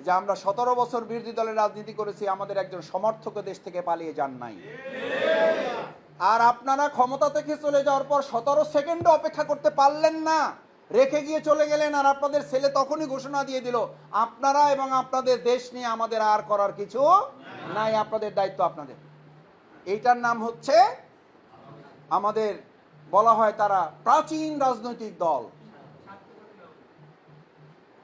যে আমরা 17 বছর বিরোধী দলের রাজনীতি করেছি, আমাদের একজন সমর্থক দেশ থেকে পালিয়ে যান নাই। আর আপনারা ক্ষমতা থেকে চলে যাওয়ার পর 17 সেকেন্ডও অপেক্ষা করতে পারলেন না, রেখে গিয়ে চলে গেলেন। আর আপনাদের ছেলে তখনই ঘোষণা দিয়ে দিল, আপনারা এবং আপনাদের দেশ নিয়ে আমাদের আর করার কিছু নাই, আপনাদের দায়িত্ব আপনাদের। এইটার নাম হচ্ছে, আমাদের বলা হয় তারা প্রাচীন রাজনৈতিক দল।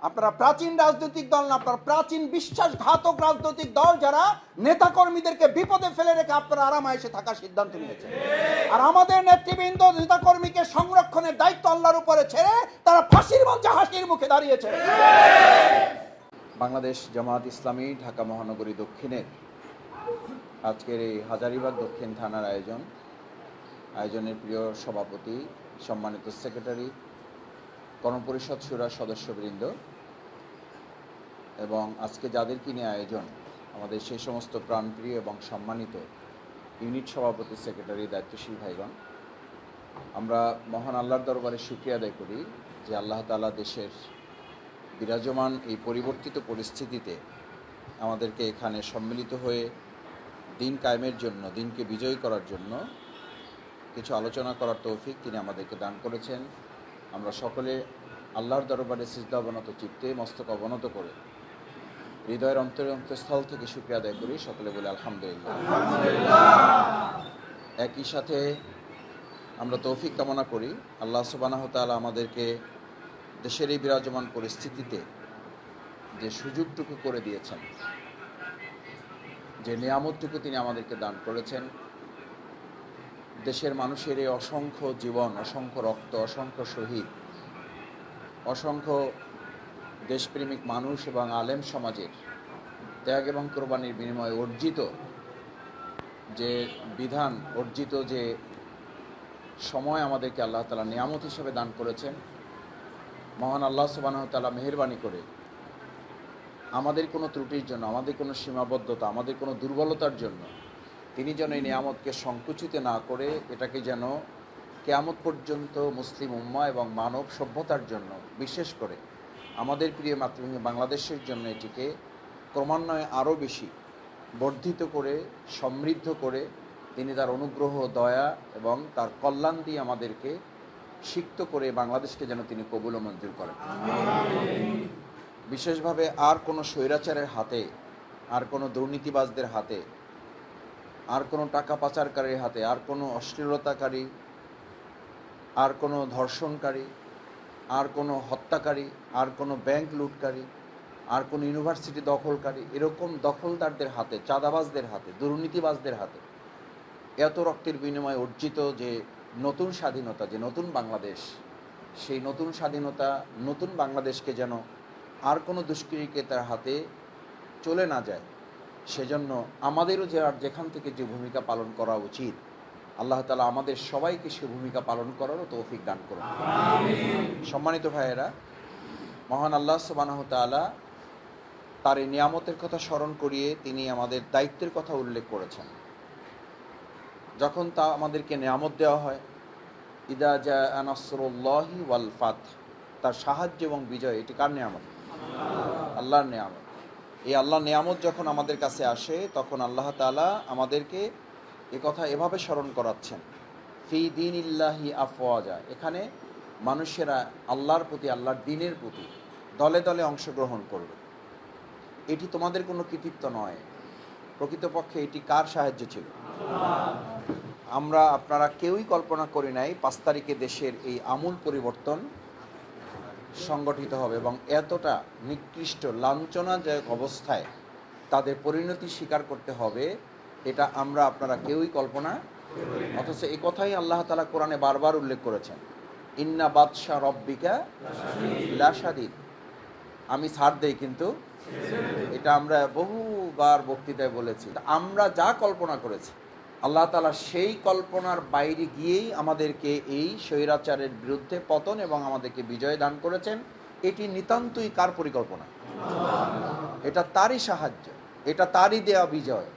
আপনারা প্রাচীন রাজনৈতিক দল না, আপনারা প্রাচীন বিশ্বাসঘাতক রাজনৈতিক দল, যারা নেতাকর্মীদেরকে বিপদে ফেলে রেখে আপনারা আরামায়েশে থাকার সিদ্ধান্ত নিয়েছে। আর আমাদের নেতৃবৃন্দ নেতাকর্মীকে সংরক্ষণের দায়িত্ব আল্লাহর উপরে ছেড়ে তারা ফাঁসির মঞ্চে হাসির মুখে দাঁড়িয়েছে। বাংলাদেশ জামায়াত ইসলামী ঢাকা মহানগরী দক্ষিণের আজকের এই হাজারীবাগ দক্ষিণ থানার আয়োজনের প্রিয় সভাপতি, সম্মানিত সেক্রেটারি, গণপরিষদ শুরার সদস্যবৃন্দ এবং আজকে যাদেরকে নিয়ে আয়োজন, আমাদের সেই সমস্ত প্রাণপ্রিয় এবং সম্মানিত ইউনিট সভাপতি, সেক্রেটারি, দায়িত্বশীল ভাইগণ, আমরা মহান আল্লাহর দরবারে শুকরিয়া আদায় করি যে আল্লাহ তাআলা দেশের বিরাজমান এই পরিবর্তিত পরিস্থিতিতে আমাদেরকে এখানে সম্মিলিত হয়ে দিন কায়েমের জন্য, দিনকে বিজয়ী করার জন্য কিছু আলোচনা করার তৌফিক তিনি আমাদেরকে দান করেছেন। আমরা সকলে আল্লাহর দরবারে সিজদা অবনত চিত্তে, মস্তক অবনত করে হৃদয়ের অন্তঃস্থল থেকে শুকরিয়া আদায় করি। সকলে বলে আলহামদুলিল্লাহ। একই সাথে আমরা তৌফিক কামনা করি আল্লাহ সুবহানাহু ওয়া তাআলা আমাদেরকে দেশের এই বিরাজমান পরিস্থিতিতে যে সুযোগটুকু করে দিয়েছেন, যে নিয়ামতটুকু তিনি আমাদেরকে দান করেছেন, দেশের মানুষের এই অসংখ্য জীবন, অসংখ্য রক্ত, অসংখ্য শহীদ, অসংখ্য দেশপ্রেমিক মানুষ এবং আলেম সমাজের ত্যাগ এবং কোরবানির বিনিময়ে অর্জিত যে বিধান, অর্জিত যে সময় আমাদেরকে আল্লাহ তাআলা নিয়ামত হিসেবে দান করেছেন, মহান আল্লাহ সুবহানাহু ওয়া তাআলা মেহেরবানি করে আমাদের কোনো ত্রুটির জন্য, আমাদের কোনো সীমাবদ্ধতা, আমাদের কোনো দুর্বলতার জন্য তিনি যেন এই নিয়ামতকে সংকুচিত না করে এটাকে যেন কিয়ামত পর্যন্ত মুসলিম উম্মাহ এবং মানব সভ্যতার জন্য, বিশেষ করে আমাদের প্রিয় মাতৃভূমি বাংলাদেশের জন্য এটিকে ক্রমান্বয়ে আরও বেশি বর্ধিত করে, সমৃদ্ধ করে তিনি তার অনুগ্রহ, দয়া এবং তার কল্যাণ দিয়ে আমাদেরকে সিক্ত করে বাংলাদেশকে যেন তিনি কবুল ও মঞ্জুর করেন। বিশেষভাবে আর কোনো স্বৈরাচারের হাতে, আর কোনো দুর্নীতিবাজদের হাতে, আর কোনো টাকা পাচারকারীর হাতে, আর কোনো অশ্লীলতাকারী, আর কোনো ধর্ষণকারী, আর কোনো হত্যাকারী, আর কোনো ব্যাংক লুটকারী, আর কোনো ইউনিভার্সিটি দখলকারী, এরকম দখলদারদের হাতে, চাঁদাবাজদের হাতে, দুর্নীতিবাজদের হাতে এত রক্তের বিনিময়ে অর্জিত যে নতুন স্বাধীনতা, যে নতুন বাংলাদেশ, সেই নতুন স্বাধীনতা, নতুন বাংলাদেশকে যেন আর কোনো দুষ্কৃতীকে তার হাতে চলে না যায়, সেজন্য আমাদেরও যে আর যেখান থেকে যে ভূমিকা পালন করা উচিত, আল্লাহ তাআলা আমাদের সবাইকে সে ভূমিকা পালন করারও তৌফিক দান করুন। সম্মানিত ভাইয়েরা, মহান আল্লাহ সুবহানাহু ওয়া তাআলা তার এই নিয়ামতের কথা স্মরণ করিয়ে তিনি আমাদের দায়িত্বের কথা উল্লেখ করেছেন। যখন তা আমাদেরকে নিয়ামত দেওয়া হয়, ইদা জাআ নাসরুল্লাহি ওয়াল ফাত, তার সাহায্য এবং বিজয়, এটি কার নিয়ামত? আল্লাহর নিয়ামত। এই আল্লাহর নিয়ামত যখন আমাদের কাছে আসে, তখন আল্লাহ তাআলা আমাদেরকে এ কথা এভাবে স্মরণ করাচ্ছেন, ফি দীনিল্লাহি আফওয়াজা, এখানে মানুষেরা আল্লাহর প্রতি, আল্লাহর দ্বীনের প্রতি দলে দলে অংশগ্রহণ করবে। এটি তোমাদের কোনো কৃতিত্ব নয়, প্রকৃতপক্ষে এটি কার সাহায্য ছিল? আমরা আপনারা কেউই কল্পনা করি নাই 5 তারিখে দেশের এই আমূল পরিবর্তন সংগঠিত হবে এবং এতটা নিকৃষ্ট, লাঞ্ছনাজনক অবস্থায় তাদের পরিণতি স্বীকার করতে হবে, এটা আমরা আপনারা কেউই কল্পনা। অথচ এই কথাই আল্লাহ তাআলা কোরআনে বারবার উল্লেখ করেছেন, ইন্না বাতশা রব্বিকা লাশাদীদ, আমি ছাড় দেই কিন্তু, এটা আমরা বহুবার বক্তৃতায় বলেছি। আমরা যা কল্পনা করেছি, আল্লাহ তাআলা সেই কল্পনার বাইরে গিয়েই আমাদেরকে এই স্বৈরাচারের বিরুদ্ধে পতন এবং আমাদেরকে বিজয় দান করেছেন। এটি নিতান্তই কার পরিকল্পনা? এটা তারই সাহায্য, এটা তারই দেওয়া বিজয়।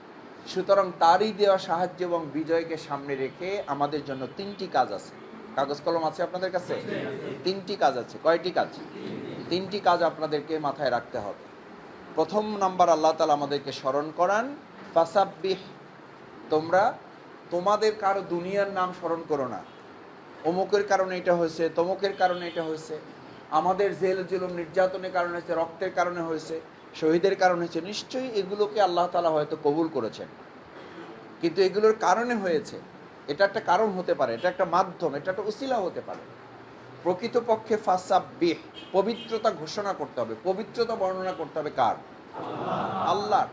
সুতরাং তারই দেওয়া সাহায্য এবং বিজয়কে সামনে রেখে আমাদের জন্য 3টি কাজ আছে। কাগজ কলম আছে আপনাদের কাছে? 3টি কাজ আছে। কয়টি কাজ? 3টি কাজ আপনাদেরকে মাথায় রাখতে হবে। প্রথম নাম্বার আল্লাহ তাআলা আমাদেরকে স্মরণ করান, ফাসাব্বিহ, তোমরা তোমাদের কারো দুনিয়ার নাম স্মরণ করো না। অমুকের কারণে এটা হয়েছে, তমুকের কারণে এটা হয়েছে, আমাদের জেল জুলুম নির্যাতনের কারণে হয়েছে, রক্তের কারণে হয়েছে, শহীদের কারণে হয়েছে। নিশ্চয়ই এগুলোকে আল্লাহ তাআলা হয়তো কবুল করেছেন, কিন্তু এগুলোর কারণে হয়েছে। এটা একটা কারণ হতে পারে, এটা একটা মাধ্যম, এটা একটা উসিলা হতে পারে। প্রকৃতপক্ষে ফাসাব্বিহ, পবিত্রতা ঘোষণা করতে হবে, পবিত্রতা বর্ণনা করতে হবে কার? আল্লাহর।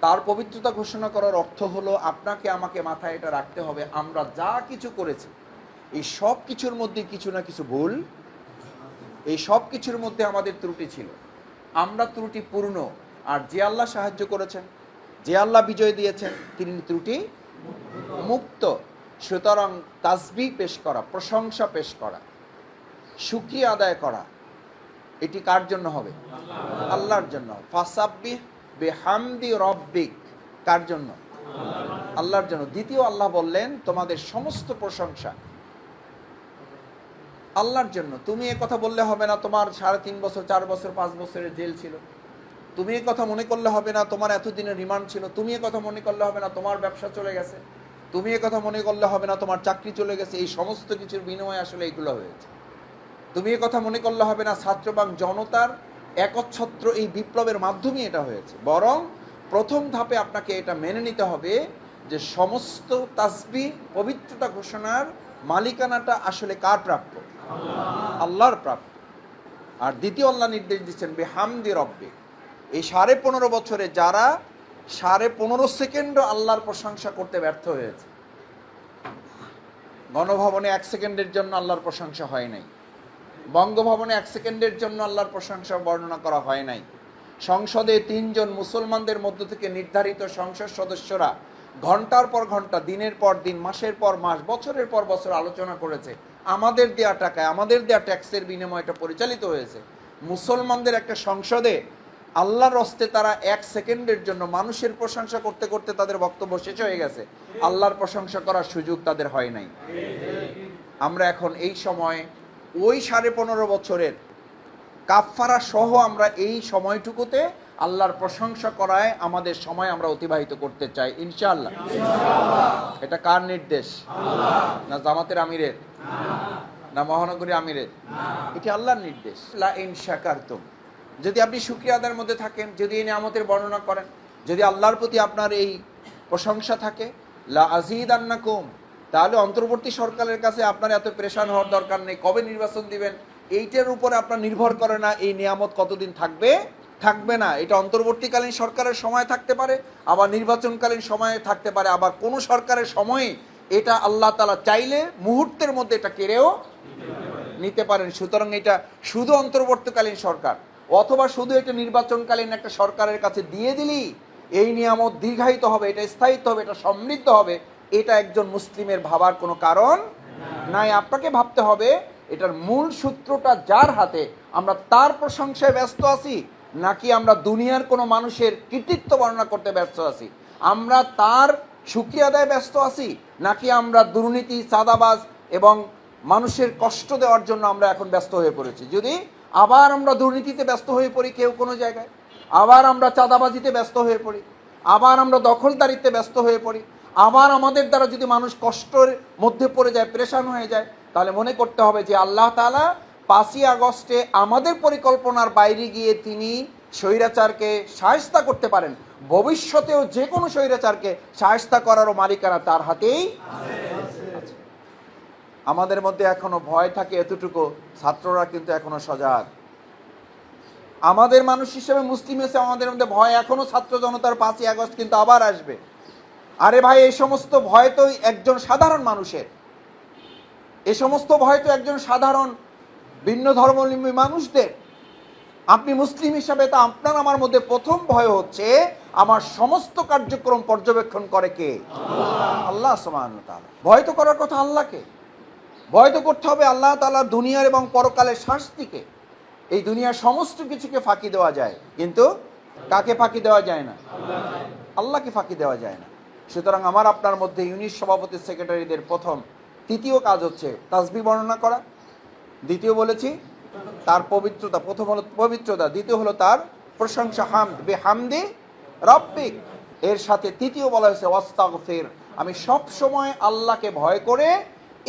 তার পবিত্রতা ঘোষণা করার অর্থ হলো আপনাকে আমাকে মাথায় এটা রাখতে হবে, আমরা যা কিছু করেছি এই সব কিছুর মধ্যে কিছু না কিছু ভুল, এই সব কিছুর মধ্যে আমাদের ত্রুটি ছিল, আমরা ত্রুটিপূর্ণ। আর যে আল্লাহ সাহায্য করেছেন, যে আল্লাহ বিজয় দিয়েছেন, তিনি ত্রুটি মুক্ত। সুতরাং তাসবিহ পেশ করা, প্রশংসা পেশ করা, শুকরিয়া আদায় করা, এটি কার জন্য হবে? আল্লাহর জন্য। ফাসাব্বিহ বিহামদি রব্বিক, কার জন্য? আল্লাহর জন্য। দ্বিতীয় আল্লাহ বললেন তোমাদের সমস্ত প্রশংসা আল্লাহর জন্য। তুমি এ কথা বললে হবে না তোমার 3.5 বছর, 4 বছর, 5 বছরের জেল ছিল। তুমি এ কথা মনে করলে হবে না তোমার এতদিনের রিমান্ড ছিল। তুমি এ কথা মনে করলে হবে না তোমার ব্যবসা চলে গেছে। তুমি এ কথা মনে করলে হবে না তোমার চাকরি চলে গেছে। এই সমস্ত কিছুর বিনিময়ে আসলে এগুলো হয়েছে। তুমি এ কথা মনে করলে হবে না ছাত্রবাং জনতার একচ্ছত্র এই বিপ্লবের মাধ্যমে এটা হয়েছে। বরং প্রথম ধাপে আপনাকে এটা মেনে নিতে হবে যে সমস্ত তাসবিহ, পবিত্রতা ঘোষণার মালিকানাটা আসলে কার প্রাপ্য? আল্লাহর প্রাপ্য। আর দ্বিতীয় আল্লাহ নির্দেশ দিচ্ছেন বিহামদি রব্বিক। এই 15.5 বছরে যারা 15.5 সেকেন্ডও আল্লাহর প্রশংসা করতে ব্যর্থ হয়েছে, গণভবনে 1 সেকেন্ডের জন্য আল্লাহর প্রশংসা হয় নাই, বঙ্গভবনে 1 সেকেন্ডের জন্য আল্লাহর প্রশংসা বর্ণনা করা হয় নাই, সংসদে 3 জন মুসলমানদের মধ্য থেকে নির্ধারিত সংসদ সদস্যরা ঘন্টার পর ঘন্টা, দিনের পর দিন, মাসের পর মাস, বছরের পর বছর আলোচনা করেছে, আমাদের দেয়া টাকায়, আমাদের দেয়া ট্যাক্সের বিনিময়ে এটা পরিচালিত হয়েছে। মুসলমানদের একটা সংসদে আল্লাহর হস্তে তারা 1 সেকেন্ডের জন্য মানুষের প্রশংসা করতে করতে তাদের বক্তব্য শেষ হয়ে গেছে, আল্লাহর প্রশংসা করার সুযোগ তাদের হয় নাই। আমরা এখন এই সময় ওই 15.5 বছরের কাফফারা সহ আমরা এই সময়টুকুতে আল্লাহর প্রশংসা করায় আমাদের সময় আমরা অতিবাহিত করতে চাই ইনশাআল্লাহ। এটা কার নির্দেশ? না জামাতের আমিরের, না মহানগরী আমিরের? এটা আল্লাহর নির্দেশ। লা ইন শাকারতুম, যদি আপনি শুকরিয়া আদায়ের মধ্যে থাকেন, যদি এই নিয়ামতের বর্ণনা করেন, যদি আল্লাহর প্রতি আপনার এই প্রশংসা থাকে, লা আযীদান্নাকুম, তাহলে অন্তর্বর্তী সরকারের কাছে আপনার এত পেরেশান হওয়ার দরকার নেই। কবে নির্বাচন দিবেন এইটার উপরে আপনার নির্ভর করে না এই নিয়ামত কতদিন থাকবে, থাকবে না। এটা অন্তর্বর্তীকালীন সরকারের সময় থাকতে পারে, আবার নির্বাচনকালীন সময়ে থাকতে পারে, আবার কোন সরকারের সময়ে এটা আল্লাহ তাআলা চাইলে মুহূর্তের মধ্যে এটা কেড়েও নিতে পারেন। সুতরাং এটা শুধু অন্তর্বর্তীকালীন সরকার অথবা শুধু এটা নির্বাচনকালীন একটা সরকারের কাছে দিয়ে দিলেই এই নিয়ামত দীর্ঘায়িত হবে, এটা স্থায়িত্ব হবে, এটা সমৃদ্ধ হবে, এটা একজন মুসলিমের ভাবার কোনো কারণ নাই। আপনাকে ভাবতে হবে এটার মূল সূত্রটা যার হাতে, আমরা তার প্রশংসায় ব্যস্ত আছি নাকি আমরা দুনিয়ার কোনো মানুষের কৃতিত্ব বর্ণনা করতে ব্যস্ত আছি, আমরা তার শুকরিয়া আদায়ে ব্যস্ত আছি নাকি আমরা দুর্নীতি, চাঁদাবাজ এবং মানুষের কষ্ট দেওয়ার জন্য আমরা এখন ব্যস্ত হয়ে পড়েছি। যদি আবার আমরা দুর্নীতিতে ব্যস্ত হয়ে পড়ি কেউ কোনো জায়গায়, আবার আমরা চাঁদাবাজিতে ব্যস্ত হয়ে পড়ি, আবার আমরা দখলদারিত্বে ব্যস্ত হয়ে পড়ি, আবার আমাদের দ্বারা যদি মানুষ কষ্টের মধ্যে পড়ে যায়, পেরেশান হয়ে যায়, তাহলে মনে করতে হবে যে আল্লাহ তাআলা 5ই আগস্টে আমাদের পরিকল্পনার বাইরে গিয়ে তিনি স্বৈরাচারকে শায়েস্তা করতে পারেন। ভবিষ্যতেও যে কোনো স্বৈরাচারকে শায়েস্তা করারও মালিকানা তার হাতেই আছে। আমাদের মধ্যে এখনো ভয় থাকে এতটুকু, ছাত্ররা কিন্তু এখনো সজাগ। আমাদের মানুষ হিসেবে, মুসলিম হিসেবে আমাদের মধ্যে ভয় এখনো, ছাত্র জনতার 5ই আগস্ট কিন্তু আবার আসবে। আরে ভাই, এই সমস্ত ভয় তো একজন সাধারণ মানুষের, এ সমস্ত ভয় তো একজন সাধারণ ভিন্ন ধর্মাবলম্বী মানুষদের। আপনি মুসলিম হিসাবে তো আপনার আমার মধ্যে প্রথম ভয় হচ্ছে আমার সমস্ত কার্যক্রম পর্যবেক্ষণ করে কে? আল্লাহ সুবহানাহু ওয়া তাআলা। ভয় তো করার কথা আল্লাহকে, ভয় তো করতে হবে আল্লাহ তাআলার দুনিয়ার এবং পরকালের শাস্তিকে। এই দুনিয়ার সমস্ত কিছুকে ফাঁকি দেওয়া যায়, কিন্তু কাকে ফাঁকি দেওয়া যায় না? আল্লাহকে ফাঁকি দেওয়া যায় না। সুতরাং আমার আপনার মধ্যে ইউনিট সভাপতি, সেক্রেটারিদের তৃতীয় কাজ হচ্ছে তাসবিহ বর্ণনা করা। দ্বিতীয় বলেছি তার পবিত্রতা, প্রথম হলো পবিত্রতা, দ্বিতীয় হলো তার প্রশংসা, হামদ, বিহামদি রাব্বিক। এর সাথে তৃতীয় বলা হয়েছে ওয়াস্তাগফির, আমি সব সময় আল্লাহকে ভয় করে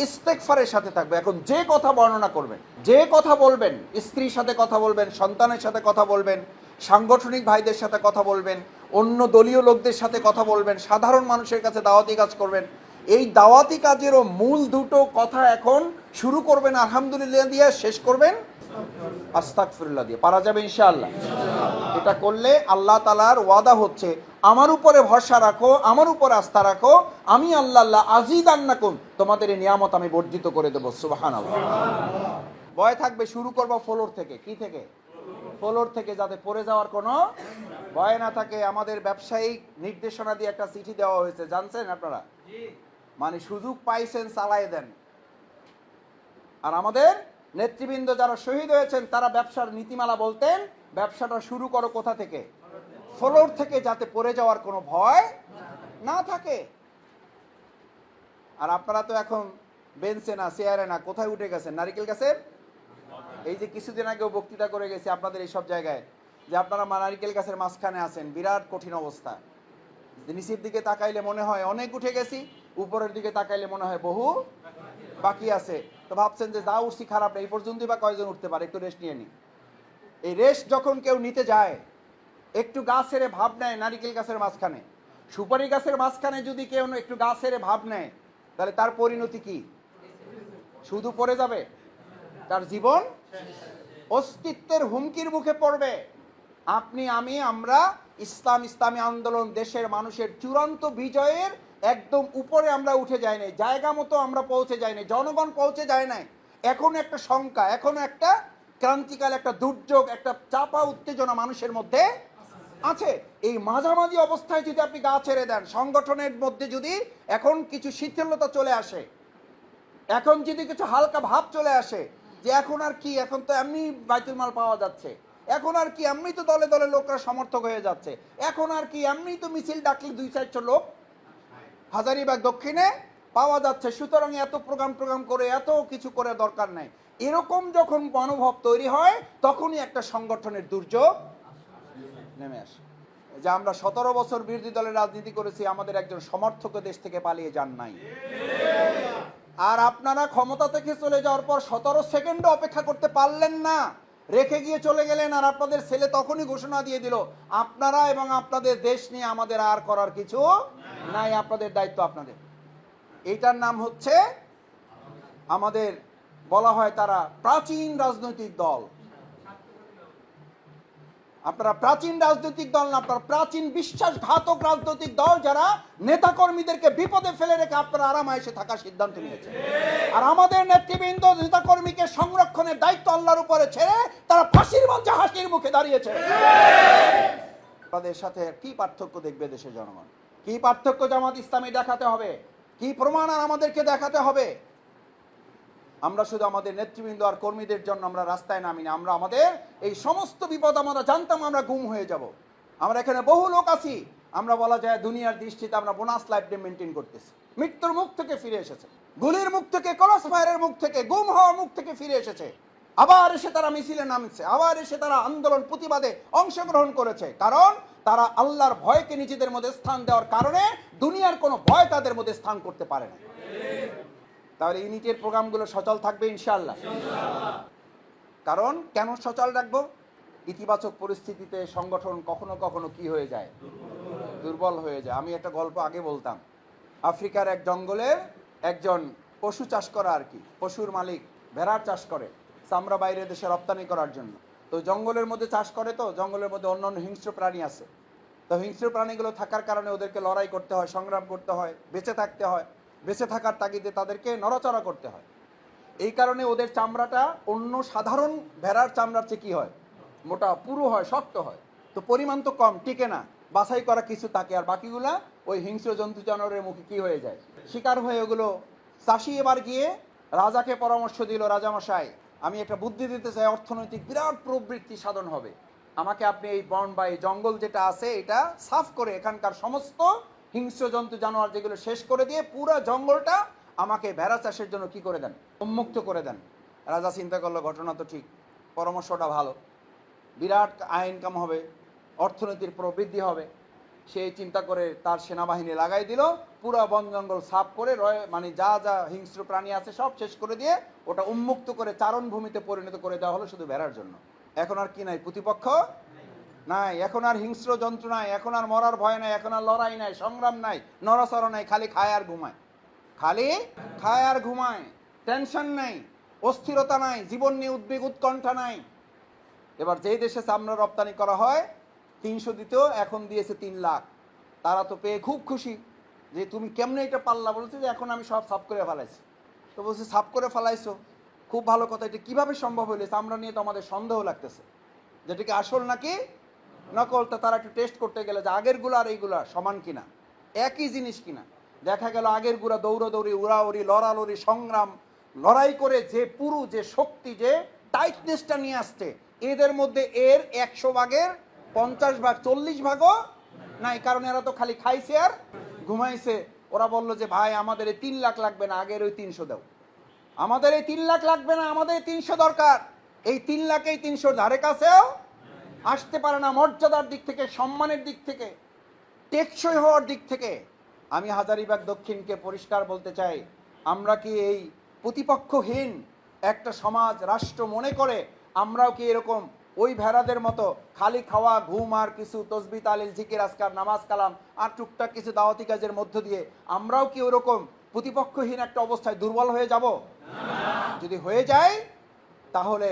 ইস্তেগফারের সাথে থাকবে। এখন যে কথা বর্ণনা করবেন, যে কথা বলবেন, স্ত্রীর সাথে কথা বলবেন, সন্তানের সাথে কথা বলবেন, সাংগঠনিক ভাইদের সাথে কথা বলবেন, অন্য দলীয় লোকদের সাথে কথা বলবেন, সাধারণ মানুষের কাছে দাওয়াতি কাজ করবেন, এই দাওয়াতি কাজেরও মূল দুটো কথা এখন শুরু করবেন আলহামদুলিল্লাহ দিয়ে, শেষ করবেন আস্তাগফিরুল্লাহ দিয়ে। পারা যাবে ইনশাআল্লাহ? এটা করলে আল্লাহ তাআলার ওয়াদা হচ্ছে, আমার উপরে ভরসা রাখো, আমার উপর আস্থা রাখো, আমি আল্লাহ আজিদান্নাকুম, তোমাদের এই নিয়ামত আমি বর্ধিত করে দেবো। সুবহানাল্লাহ। ভয় থাকবে। শুরু করবো ফ্লোর থেকে। কি থেকে? ফ্লোর থেকে, যাতে পড়ে যাওয়ার কোনো ভয় না থাকে। আমাদের ব্যবসায়িক নির্দেশনা দিয়ে একটা চিঠি দেওয়া হয়েছে, জানছেন আপনারা? মানে সুযোগ পাইছেন, চালায় দেন। আর আমাদের নেতৃবৃন্দ যারা শহীদ হয়েছেন তারা ব্যবসার নীতিমালা বলতেন, ব্যবসাটা শুরু করো কোথা থেকে? ফ্লোর থেকে, যাতে পড়ে যাওয়ার কোনো ভয় না থাকে। আর আপনারা তো এখন বেঞ্চে না, চেয়ারে না, কোথায় উঠে গেছেন? নারিকেল গাছের। এই যে কিছুদিন আগেও বক্তৃতা করে গেছি আপনাদের এই সব জায়গায়, যে আপনারা নারিকেল গাছের মাঝখানে আছেন, বিরাট কঠিন অবস্থা। নিচের দিকে তাকাইলে মনে হয় অনেক উঠে গেছি, উপরের দিকে তাকাইলে মনে হয় বহু বাকি আছে। তো ভাবছেন যে যা উঠছি খারাপ না, এই পর্যন্তই বা কয়জন উঠতে পারে, একটু রেস্ট নিয়ে নি। এই রেস্ট যখন কেউ নিতে যায়, একটু গা ছেড়ে ভাব নেয় নারিকেল গাছের মাঝখানে, সুপারি গাছের মাঝখানে যদি কেউ একটু গা ছেড়ে ভাব নেয়, তাহলে তার পরিণতি কি? শুধু পড়ে যাবে, তার জীবন অস্তিত্বের হুমকির মুখে পড়বে। আপনি, আমি, আমরা ইসলামী আন্দোলন দেশের মানুষের চূড়ান্ত বিজয়ের একদম উপরে আমরা উঠে যাই নাই, জায়গা মতো আমরা পৌঁছে যাই নাই, জনগণ পৌঁছে যায় নাই। এখনো একটা শঙ্কা, এখনো একটা ক্রান্তিকাল, একটা দুর্যোগ, একটা চাপা উত্তেজনা মানুষের মধ্যে আছে। এই মাঝামাঝি অবস্থায় যদি আপনি গা ছেড়ে দেন, সংগঠনের মধ্যে যদি এখন কিছু শিথিলতা চলে আসে, এখন যদি কিছু হালকা ভাব চলে আসে যে এখন আর কি, এখন তো এমনি বাইতুল মাল পাওয়া যাচ্ছে, এখন আর কি এমনি তো দলে দলে লোকরা সমর্থক হয়ে যাচ্ছে, এখন আর কি এমনি তো মিছিল ডাকলে 2-400 লোক হাজারীবাগ দক্ষিণে পাওয়া যাচ্ছে, সুতরাং এত প্রোগ্রাম করে এত কিছু করে দরকার নাই। এরকম যখন মনোভাব তৈরি হয়, তখনই একটা সংগঠনের দুর্যোগ নেমে আসে। যে আমরা 17 বছর বিরোধী দলের রাজনীতি করেছি, আমাদের একজন সমর্থক দেশ থেকে পালিয়ে যান নাই। আর আপনারা ক্ষমতা থেকে চলে যাওয়ার পর 17 সেকেন্ডও অপেক্ষা করতে পারলেন না, রেখে গিয়ে চলে গেলেন। আর আপনাদের ছেলে তখনই ঘোষণা দিয়ে দিল, আপনারা এবং আপনাদের দেশ নিয়ে আমাদের আর করার কিছু নাই, আপনাদের দায়িত্ব আপনাদের। এইটার নাম হচ্ছে, আমাদের বলা হয় তারা প্রাচীন রাজনৈতিক দল। আপনারা প্রাচীন রাজনৈতিক দল না, আপনারা প্রাচীন বিশ্বাসঘাতক রাজনৈতিক দল, যারা নেতাকর্মীদেরকে বিপদে ফেলে রেখে আপনারা আরামে এসে থাকার সিদ্ধান্ত নিয়েছে। আর আমাদের নেতৃবৃন্দ নেতাকর্মীকে সংরক্ষণের দায়িত্ব আল্লাহর উপরে ছেড়ে তারা ফাঁসির মঞ্চে হাসির মুখে দাঁড়িয়েছে। তাদের সাথে কি পার্থক্য দেখবে দেশের জনগণ? কি পার্থক্য জামাত ইসলামী দেখাতে হবে? কি প্রমাণ আর আমাদেরকে দেখাতে হবে? আমরা শুধু আমাদের নেতৃবৃন্দ আর কর্মীদের জন্য আমরা রাস্তায় নামি না, আমরা আমাদের এই সমস্ত বিপদ আমরা জানতাম আমরা গুম হয়ে যাব। আমরা এখানে বহু লোক আছি, আমরা বলা যায় দুনিয়ার দৃষ্টিতে আমরা বোনাস লাইফ মেনটেন করতেছি। মৃত্যুর মুখ থেকে ফিরে এসেছে, গুলির মুখ থেকে, ক্রস ফায়ারের মুখ থেকে, গুম হওয়ার মুখ থেকে ফিরে এসেছে। আবার এসে তারা মিছিলে নামছে, আবার এসে তারা আন্দোলন প্রতিবাদে অংশগ্রহণ করেছে, কারণ তারা আল্লাহর ভয়কে নিজেদের মধ্যে স্থান দেওয়ার কারণে দুনিয়ার কোনো ভয় তাদের মধ্যে স্থান করতে পারে না। তাহলে ইউনিটের প্রোগ্রামগুলো সচল থাকবে ইনশাআল্লাহ। কারণ কেন সচল রাখবো? ইতিবাচক পরিস্থিতিতে সংগঠন কখনো কখনো কি হয়ে যায়? দুর্বল হয়ে যায়। আমি একটা গল্প আগে বলতাম। আফ্রিকার এক জঙ্গলের একজন পশু চাষ করা, আর কি পশুর মালিক, ভেড়ার চাষ করে চামড়া বাইরে দেশে রপ্তানি করার জন্য। তো জঙ্গলের মধ্যে চাষ করে, তো জঙ্গলের মধ্যে অন্যান্য হিংস্র প্রাণী আছে। তো হিংস্র প্রাণীগুলো থাকার কারণে ওদেরকে লড়াই করতে হয়, সংগ্রাম করতে হয়, বেঁচে থাকতে হয়। বেঁচে থাকার তাগিদে তাদেরকে নড়াচড়া করতে হয়। এই কারণে ওদের চামড়াটা অন্য সাধারণ ভেড়ার চামড়ার চেয়ে কি হয়? মোটা, পুরু হয়, শক্ত হয়। তো পরিমাণ তো কম, টিকে না, বাছাই করা কিছু থাকে, আর বাকিগুলা ওই হিংস্র জন্তু জানোয়ারের মুখে কি হয়ে যায়? শিকার হয়ে ওগুলো। চাষি এবার গিয়ে রাজাকে পরামর্শ দিল, রাজামশাই আমি একটা বুদ্ধি দিতে চাই, অর্থনৈতিক বিরাট প্রবৃদ্ধি সাধন হবে। আমাকে আপনি এই বন বা এই জঙ্গল যেটা আছে এটা সাফ করে এখানকার সমস্ত হিংস্র জন্তু জানোয়ার যেগুলো শেষ করে দিয়ে পুরো জঙ্গলটা আমাকে ভেড়া চাষের জন্য কি করে দেন? উন্মুক্ত করে দেন। রাজা চিন্তা করলো, ঘটনা তো ঠিক, পরামর্শটা ভালো, বিরাট আয় ইনকাম হবে, অর্থনীতির প্রবৃদ্ধি হবে। সেই চিন্তা করে তার সেনাবাহিনী লাগাই দিল, পুরো বন জঙ্গল সাফ করে মানে যা যা হিংস্র প্রাণী আছে সব শেষ করে দিয়ে ওটা উন্মুক্ত করে চারণভূমিতে পরিণত করে দেওয়া হলো শুধু বেড়ার জন্য। এখন আর কি নাই, প্রতিপক্ষ নাই, এখন আর হিংস্র জন্তু নাই, এখন আর মরার ভয় নাই, এখন আর লড়াই নাই, সংগ্রাম নাই, নড়াচড়া নাই, খালি খায় আর ঘুমায়, খালি খায় আর ঘুমায়, টেনশন নাই, অস্থিরতা নাই, জীবন নিয়ে উদ্বেগ উৎকণ্ঠা নাই। এবার যেই দেশে চামড়া রপ্তানি করা হয় 300 দিত, এখন দিয়েছে 3 লাখ। তারা তো পেয়ে খুব খুশি যে তুমি কেমনে এটা পাল্লা, বলছে যে এখন আমি সব সাফ করে ফেলাইছি। তো বলছে সাফ করে ফেলাইছো, খুব ভালো কথা, এটা কিভাবে সম্ভব হইলে? চামড়া নিয়ে তো আমাদের সন্দেহ লাগতেছে যেটা কি আসল নাকি নকল। তা তারা একটু টেস্ট করতে গেলে যে আগের গুলা আর এইগুলা সমান কিনা, একই জিনিস কিনা। দেখা গেল আগের গুলা দৌড়াদৌড়ি, উড়াউড়ি, লড়ালড়ি, সংগ্রাম, লড়াই করে যে পুরো যে শক্তি, যে টাইটনেসটা নিয়ে আসছে, এদের মধ্যে এর 100 ভাগের 50 ভাগ 40 ভাগও নাই, কারণ এরা তো খালি খাইছে আর ঘুমাইছে। ওরা বললো যে ভাই আমাদের এই 3 লাখ লাগবে না, আগের ওই 300 দাও। আমাদের এই 3 লাখ লাগবে না, আমাদের 300 দরকার। এই 3 লাখ এই 300 ধারে কাছেও আসতে পারে না, মর্যাদার দিক থেকে, সম্মানের দিক থেকে, টেকসই হওয়ার দিক থেকে। আমি হাজারীবাগ দক্ষিণকে পরিষ্কার বলতে চাই, আমরা কি এই প্রতিপক্ষহীন একটা সমাজ রাষ্ট্র মনে করে আমরাও কি এরকম ওই ভেড়াদের মতো খালি খাওয়া, ঘুম আর কিছু তসবিহ তাহলিল জিকির আজকার নামাজ কালাম আর টুকটাক কিছু দাওয়াতি কাজের মধ্য দিয়ে আমরাও কি ওরকম প্রতিপক্ষহীন একটা অবস্থায় দুর্বল হয়ে যাব? যদি হয়ে যায় তাহলে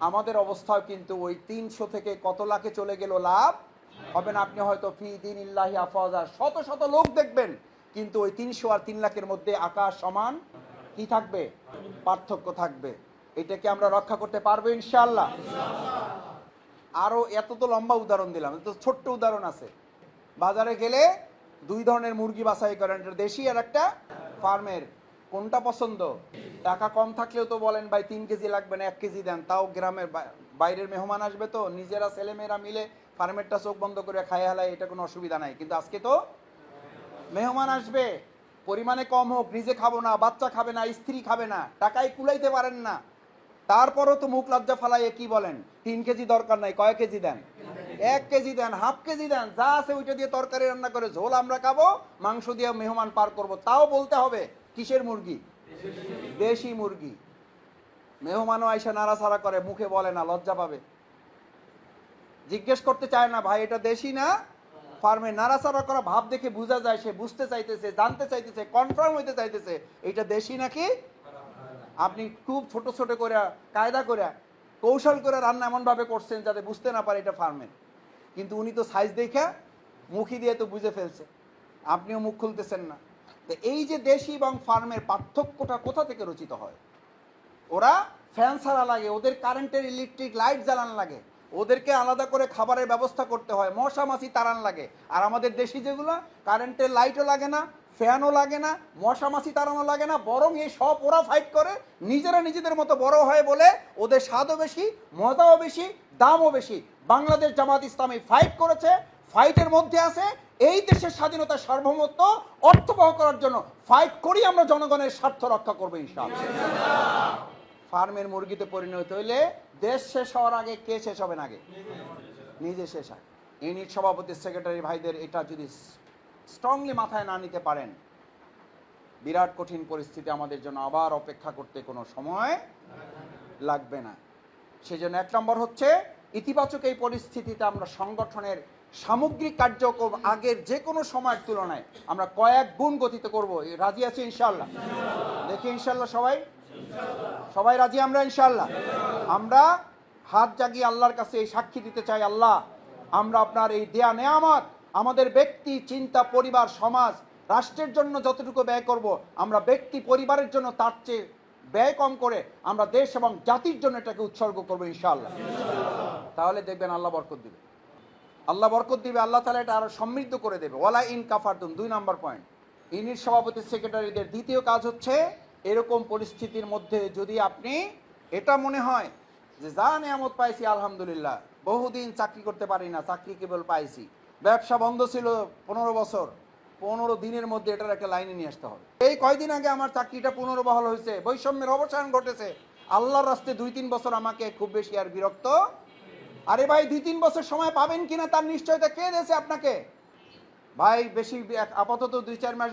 আমাদের অবস্থাও কিন্তু ওই 300 থেকে কত লাখে চলে গেল লাভ হবে না। আপনি হয়তো ফি দীনিল্লাহি আফওয়াজা শত শত লোক দেখবেন, কিন্তু ওই 300 আর 3 লাখের মধ্যে আকাশ সমান কি থাকবে? পার্থক্য থাকবে। এটাকে আমরা রক্ষা করতে পারবো ইনশাআল্লাহ। আরো এত তো লম্বা উদাহরণ দিলাম, তো ছোট্ট উদাহরণ আছে। বাজারে গেলে 2 ধরনের মুরগি বাছাই করেন, একটা দেশি আর একটা ফার্মের। কোনটা পছন্দ? টাকা কম থাকলেও তো বলেন ভাই 3 কেজি লাগবে না, 1 কেজি দেন। তাও গ্রামের বাইরের মেহমান আসবে, তো নিজেরা ছেলেমেয়েরা মিলে ফার্মেরটা চোখ বন্ধ করে খায় হালায়, এটা কোনো অসুবিধা নাই। কিন্তু আজকে তো মেহমান আসবে, পরিমাণে কম হোক, নিজে খাবো না, বাচ্চা খাবে না, স্ত্রী খাবে না, টাকায় কুলাইতে পারেন না, তারপরও তো মুখ লজ্জা ফালাইয়ে কি বলেন 3 কেজি দরকার নাই, কয় কেজি দেন? 1 কেজি দেন, হাফ কেজি দেন, যা আছে ওইটা দিয়ে তরকারি রান্না করে ঝোল আমরা খাবো, মাংস দিয়ে মেহমান পার করব। তাও বলতে হবে কিসের মুরগি? দেশি মুরগি। মেহমানও আইসা নাড়াচাড়া করে, মুখে বলে না, লজ্জা পাবে, জিজ্ঞেস করতে চায় না ভাই এটা দেশি না ফার্মে। নাড়াচাড়া করা ভাব দেখে বোঝা যায় সে বুঝতে চাইতেছে, জানতে চাইতেছে, কনফার্ম হইতে চাইতেছে এটা দেশি নাকি। আপনি খুব ছোট ছোট করে, কায়দা করে, কৌশল করে রান্না এমনভাবে করছেন যাতে বুঝতে না পারে এটা ফার্মের, কিন্তু উনি তো সাইজ দেখে মুখি দিয়ে তো বুঝে ফেলছে, আপনিও মুখ খুলতেছেন না। তো এই যে দেশি এবং ফার্মের পার্থক্যটা কোথা থেকে রচিত হয়? ওরা ফ্যান ছাড়া লাগে, ওদের কারেন্টের ইলেকট্রিক লাইট জ্বালান লাগে, ওদেরকে আলাদা করে খাবারের ব্যবস্থা করতে হয়, মশা মাছি তাড়ান লাগে। আর আমাদের দেশি যেগুলো, কারেন্টের লাইটও লাগে না, ফ্যানও লাগে না, মশা মাছি তাড়ানো লাগে না, বরং এই সব ওরা ফাইট করে নিজেরা নিজেদের মতো বড় হয় বলে ওদের স্বাদও বেশি, মজাও বেশি, দামও বেশি। বাংলাদেশ জামাত ইসলামী ফাইট করেছে, ফাইটের মধ্যে আছে এই দেশের স্বাধীনতা সার্বভৌমত্ব অর্থবহ করার জন্য ফাইট করি আমরা জনগণের স্বার্থ রক্ষা করবো ইনশাআল্লাহ। ফার্মের মুরগিতে পরিণত হইলে দেশ শেষ হওয়ার আগে কে শেষ হবেন? আগে নিজে শেষ হয়। ইউনিট সভাপতি, সেক্রেটারি ভাইদের এটা যদি স্ট্রংলি মাথায় না নিতে পারেন, বিরাট কঠিন পরিস্থিতি আমাদের জন্য আবার অপেক্ষা করতে কোনো সময় লাগবে না। সেজন্য 1 নম্বর হচ্ছে ইতিবাচক এই পরিস্থিতিতে আমরা সংগঠনের সামগ্রিক কার্যক্রম আগের যে কোনো সময়ের তুলনায় আমরা কয়েক গুণ গতিতে করব। রাজি আছি ইনশাআল্লাহ? দেখি ইনশাআল্লাহ সবাই রাজি আমরা ইনশাআল্লাহ? আমরা হাত জাগিয়ে আল্লাহর কাছে এই সাক্ষী দিতে চাই, আল্লাহ আমরা আপনার এই দেয়া নেয়ামত আমাদের ব্যক্তি, চিন্তা, পরিবার, সমাজ, রাষ্ট্রের জন্য যতটুকু ব্যয় করব, আমরা ব্যক্তি পরিবারের জন্য তার চেয়ে ব্যয় কম করে আমরা দেশ এবং জাতির জন্য এটাকে উৎসর্গ করবো ইনশাআল্লাহ। তাহলে দেখবেন আল্লাহ বরকত দিবে, আল্লাহ বরকত দিবে, আল্লাহ তাআলা এটা আরো সমৃদ্ধ করে দেবে। ওয়ালা ইন কাফারতুম, 2 নম্বর পয়েন্ট। ইউনিট সভাপতি, সেক্রেটারিদের দ্বিতীয় কাজ হচ্ছে এরকম পরিস্থিতির মধ্যে যদি আপনি এটা মনে হয় যে যা নিয়ামত পাইছি আলহামদুলিল্লাহ, বহুদিন চাকরি করতে পারি না, চাকরি কেবল পাইছি, ব্যবসা বন্ধ ছিল 15 বছর, 15 দিনের মধ্যে এটার একটা লাইনে নিয়ে আসতে হবে। এই কয়দিন আগে আমার চাকরিটা পুনর্বহাল হয়েছে, বৈষম্যের অবসান ঘটেছে, আল্লাহর রাস্তায় 2-3 বছর আমাকে খুব বেশি আর বিরক্ত আরে ভাই 2-3 বছর সময় পাবেন কিনা তার নিশ্চয়তা কে দিয়েছে আপনাকে? ভাই বেশি আপাতত 2-4 মাস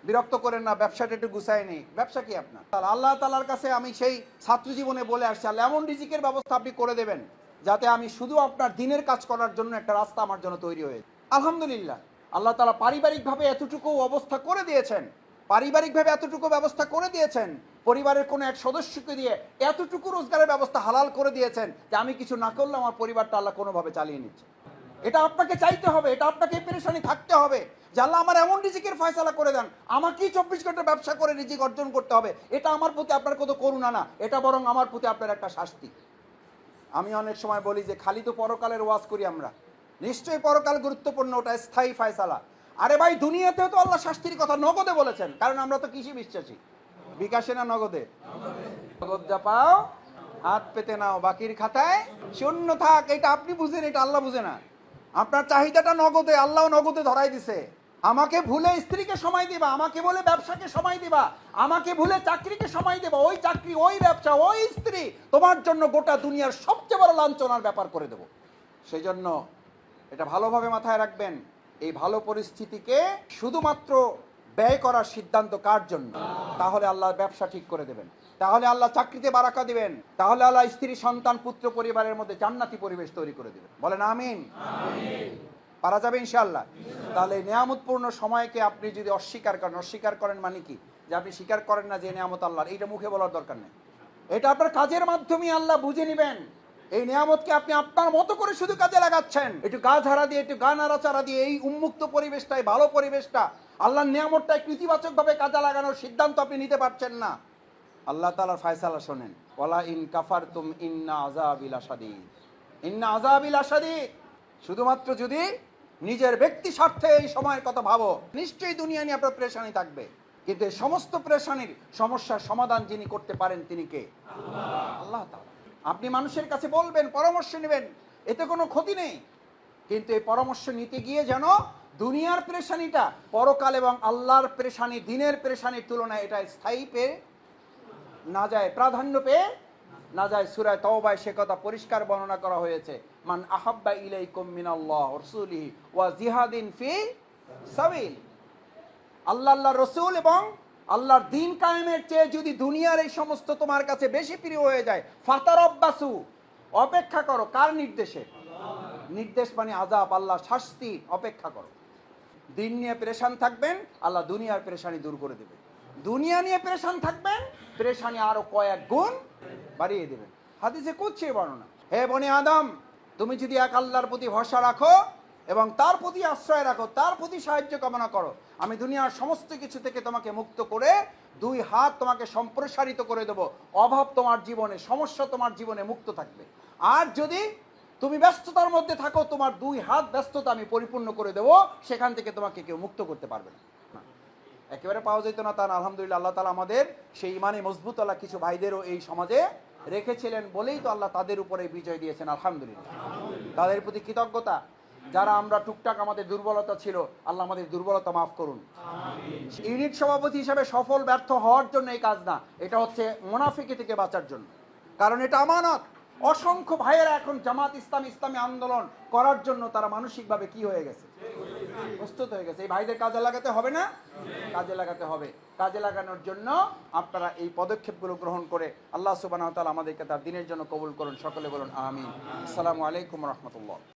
বিরক্ত করেন না, ব্যবসাটা একটু গুছায় নেই। ব্যবসা কি আপনার? আল্লাহ তাআলার কাছে আমি সেই ছাত্র জীবনে বলে আসছি, আল্লাহ এমন রিজিকের ব্যবস্থা আপনি করে দেবেন যাতে আমি শুধু আপনার দিনের কাজ করার জন্য একটা রাস্তা আমার জন্য তৈরি হয়েছে। আলহামদুলিল্লাহ, আল্লাহ তাআলা পারিবারিকভাবে এতটুকু অবস্থা করে দিয়েছেন, পারিবারিকভাবে এতটুকু ব্যবস্থা করে দিয়েছেন, পরিবারের কোনো এক সদস্যকে দিয়ে এতটুকু রোজগারের ব্যবস্থা হালাল করে দিয়েছেন যে আমি কিছু না করলে আমার পরিবারটা আল্লাহ কোনোভাবে চালিয়ে নিচ্ছে। এটা আপনাকে চাইতে হবে, এটা আপনাকে পেরেশানি থাকতে হবে যে আল্লাহ আমার এমন রিজিকের ফয়সালা করে দেন, আমাকেই 24 ঘন্টা ব্যবসা করে রিজিক অর্জন করতে হবে। এটা আমার প্রতি আপনার কত করুণা না, এটা বরং আমার প্রতি আপনার একটা শাস্তি। আমি অনেক সময় বলি যে খালি তো পরকালের ওয়াজ করি আমরা, নিশ্চয়ই পরকাল গুরুত্বপূর্ণ, ওটা স্থায়ী ফয়সালা। আরে ভাই দুনিয়াতেও তো আল্লাহ শাস্তির কথা নগদে বলেছেন, কারণ আমরা তো কৃষি বিশ্বাসী। বিকাশে না নগদে? নগদ যা পাও হাত পেতে নাও, বাকির খাতায় শূন্য থাক। এটা আপনি বুঝেন, এটা আল্লাহ বুঝে না। আপনার চাহিদাটা নগদে, আল্লাহ নগদে ধরাই দিছে। আমাকে ভুলে স্ত্রীকে সময় দিবা, আমাকে বলে ব্যবসাকে সময় দিবা, আমাকে ভুলে চাকরিকে সময় দিবা, ওই চাকরি, ওই ব্যবসা, ওই স্ত্রী তোমার জন্য গোটা দুনিয়ার সবচেয়ে বড় লাঞ্ছনার ব্যাপার করে দেব। সেই জন্য এটা ভালোভাবে মাথায় রাখবেন, এই ভালো পরিস্থিতিকে শুধুমাত্র ব্যয় করার সিদ্ধান্ত কার জন্য? তাহলে আল্লাহ ব্যবসা ঠিক করে দেবেন, তাহলে আল্লাহ চাকরিতে বারাকা দিবেন, তাহলে আল্লাহ স্ত্রী সন্তান পুত্র পরিবারের মধ্যে জান্নাতি পরিবেশ তৈরি করে দিবেন। বলেন আমিন। পারা যাবে ইনশাআল্লাহ। তাহলে নিয়ামতপূর্ণ সময়কে আপনি যদি অস্বীকার করেন, অস্বীকার করেন মানে কি? যে আপনি স্বীকার করেন না যে নিয়ামত আল্লাহর, এইটা মুখে বলার দরকার নেই। এটা আপনার কাজের মাধ্যমে আল্লাহ বুঝে নেবেন। এই নিয়ামতকে আপনি আপনার মতো করে শুধু কাজে লাগাচ্ছেন, একটু গা ঝাড়া দিয়ে, একটু গা নাড়াচাড়া দিয়ে, এই উন্মুক্ত পরিবেশটাই, ভালো পরিবেশটা, আল্লাহর নিয়ামতটা ইতিবাচক ভাবে কাজে লাগানোর সিদ্ধান্ত আপনি নিতে পারছেন না। আল্লাহ তাআলার ফয়সালা শোনেন, ওয়ালা ইন কাফারতুম ইন্না আযাবি লাশাদীদ, ইন্না আযাবি লাশাদীদ। শুধুমাত্র যদি নিজের ব্যক্তি স্বার্থে এই সময়ের কথা ভাবো, নিশ্চয়ই দুনিয়া নিয়ে আপনার পেরেশানি থাকবে, কিন্তু এই সমস্ত পেরেশানির সমস্যার সমাধান যিনি করতে পারেন তিনি কে? আল্লাহ তাআলা। আপনি মানুষের কাছে বলবেন, পরামর্শ নেবেন, এতে কোনো ক্ষতি নেই, কিন্তু এই পরামর্শ নিতে গিয়ে যেন দুনিয়ার পেরেশানিটা পরকাল এবং আল্লাহর পেরেশানি, দিনের পেরেশানির তুলনায় এটা স্থায়ী পেয়ে না যায়, প্রাধান্য পেয়ে না যায়। সূরা তাওবায় সে কথা পরিষ্কার বর্ণনা করা হয়েছে, মান আহাব্বা ইলাইকুম মিনাল্লাহ ওয়া রাসূলিহি ওয়া জিহাদিন ফি সাবিল। আল্লাহর রাসূল এবং আল্লাহর দ্বীন কায়েমের চেয়ে যদি দুনিয়ার এই সমস্ত তোমার কাছে বেশি প্রিয় হয়ে যায়, ফাতারাব্বাসু, অপেক্ষা করো। কার নির্দেশে? নির্দেশ মানে আযাব, আল্লাহর শাস্তি। অপেক্ষা করো। দিন নিয়ে পেরেশান থাকবেন, আল্লাহ দুনিয়ার পেরেশানি দূর করে দেবে। দুনিয়া নিয়ে পেরেশান থাকবেন, পেরেশানি আরো কয়েক গুণ বাড়িয়ে দেবেন। হাদিসে কুদসি বর্ণনা, হে বনি আদম, তুমি যদি এক আল্লাহর প্রতি ভরসা রাখো এবং তার প্রতি আশ্রয় রাখো, তার প্রতি সাহায্য কামনা করো, আমি দুনিয়ার সমস্ত কিছু থেকে তোমাকে মুক্ত করে 2 হাত তোমাকে সম্প্রসারিত করে দেব। অভাব তোমার জীবনে, সমস্যা তোমার জীবনে মুক্ত থাকবে। আর যদি তুমি ব্যস্ততার মধ্যে থাকো, তোমার 2 হাত ব্যস্ততা আমি পরিপূর্ণ করে দেব, সেখান থেকে তোমাকে কেউ মুক্ত করতে পারবে না। একেবারে পাওয়া যেত না তা না, আলহামদুলিল্লাহ আল্লাহ তাআলা আমাদের সেই ইমানে মজবুত আল্লাহ কিছু ভাইদেরও এই সমাজে রেখেছিলেন বলেই তো আল্লাহ তাদের উপরে বিজয় দিয়েছেন, আলহামদুলিল্লাহ। তাদের প্রতি কৃতজ্ঞতা। যারা আমরা টুকটাক আমাদের দুর্বলতা ছিল, আল্লাহ আমাদের দুর্বলতা মাফ করুন। ইউনিট সভাপতি হিসাবে সফল ব্যর্থ হওয়ার জন্য এই কাজ না, এটা হচ্ছে মুনাফিকি থেকে বাঁচার জন্য, কারণ এটা আমানত। অসংখ্য ভাইয়েরা এখন জামাত ইসলামী আন্দোলন করার জন্য তারা মানসিকভাবে কি হয়ে গেছে? প্রস্তুত হয়ে গেছে। এই ভাইদের কাজে লাগাতে হবে না? কাজে লাগাতে হবে। কাজে লাগানোর জন্য আপনারা এই পদক্ষেপগুলো গ্রহণ করে আল্লাহ সুবহানাহু ওয়া তাআলা আমাদেরকে তার দ্বীনের জন্য কবুল করুন। সকলে বলুন আমিন। আসসালামু আলাইকুম ওয়া রাহমাতুল্লাহ।